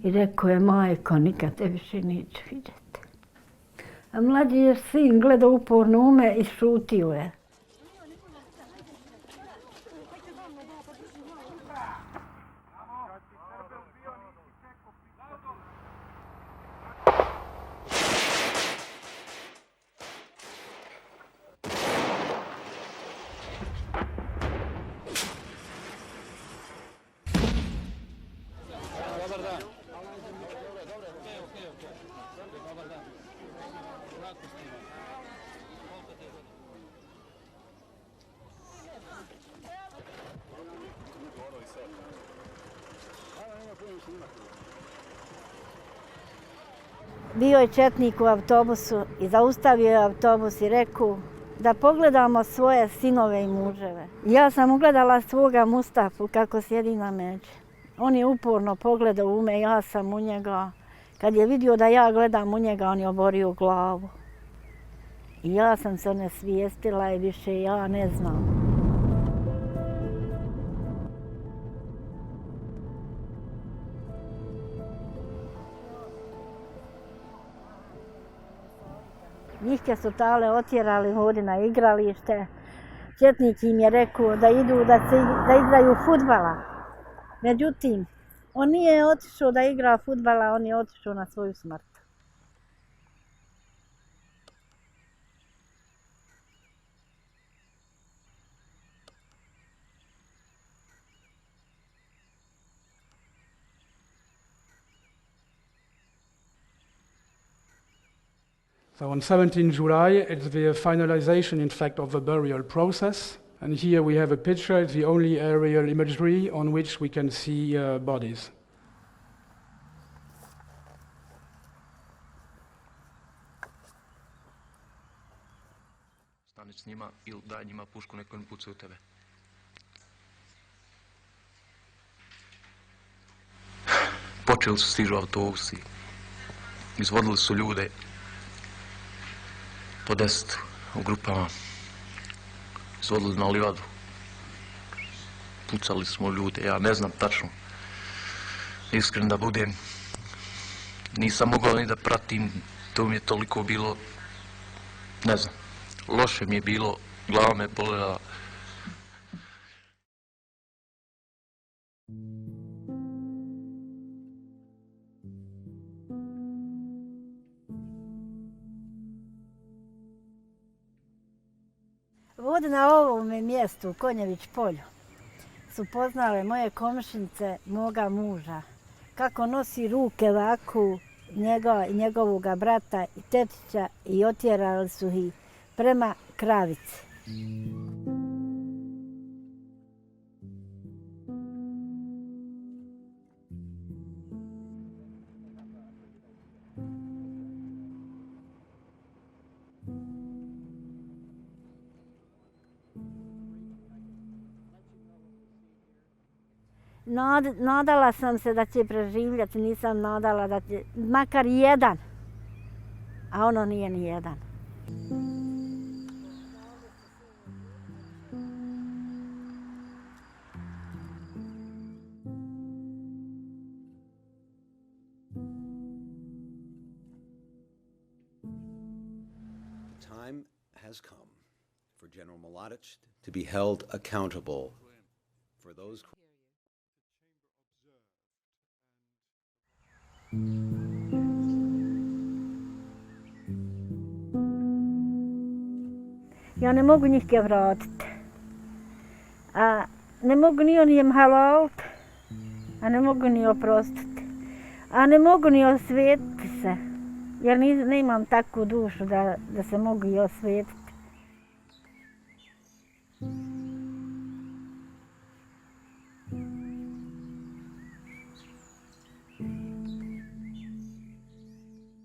I rekao je, majko, nikad te više neću vidjeti. A mlađi je sin gledao uporno u me i šutio je. Bio je četnik u autobusu i zaustavio je autobus i rekao da pogledamo svoje sinove i muževe. Ja sam ugledala svoga Mustafu kako sjedi na međi. On je uporno pogledao u me, ja sam u njega. Kad je vidio da ja gledam u njega, on je oborio glavu. I ja sam se onesvijestila i više ja ne znam. Njihke su tale otjerali ovdje na igralište. Četnik im je rekao da idu da igraju fudbala. Međutim, on nije otišao da igra fudbala, on je otišao na svoju smrt. So on 17 July, it's the finalization, in fact, of the burial process. And here we have a picture, it's the only aerial imagery on which we can see bodies. Stani s njima ili daj njima pušku, neko ne pucaju tebe. Počeli su stižu autobusi, izvodili su ljude po 10 u grupama, izvodili na livadu, pucali smo ljude, ja ne znam tačno, iskren da budem, nisam mogao ni da pratim, to mi je toliko bilo, ne znam, loše mi je bilo, glava me bolela. Ovdje na ovome mjestu, u Konjević polju, su poznale moje komšinice moga muža. Kako nosi ruke ovako njega i njegovoga brata i tetića i otjerali su ih prema Kravici. Nadala sam se da će preživjeti, nisam nadala da će, makar jedan, a ono nije ni jedan. Time has come for General Mladic to be held accountable for those crimes. Ja ne mogu njihke vratiti, a ne mogu ni onijem halaliti, a ne mogu ni oprostiti, a ne mogu ni osvetiti se, jer ne imam takvu dušu da se mogu i osvetiti.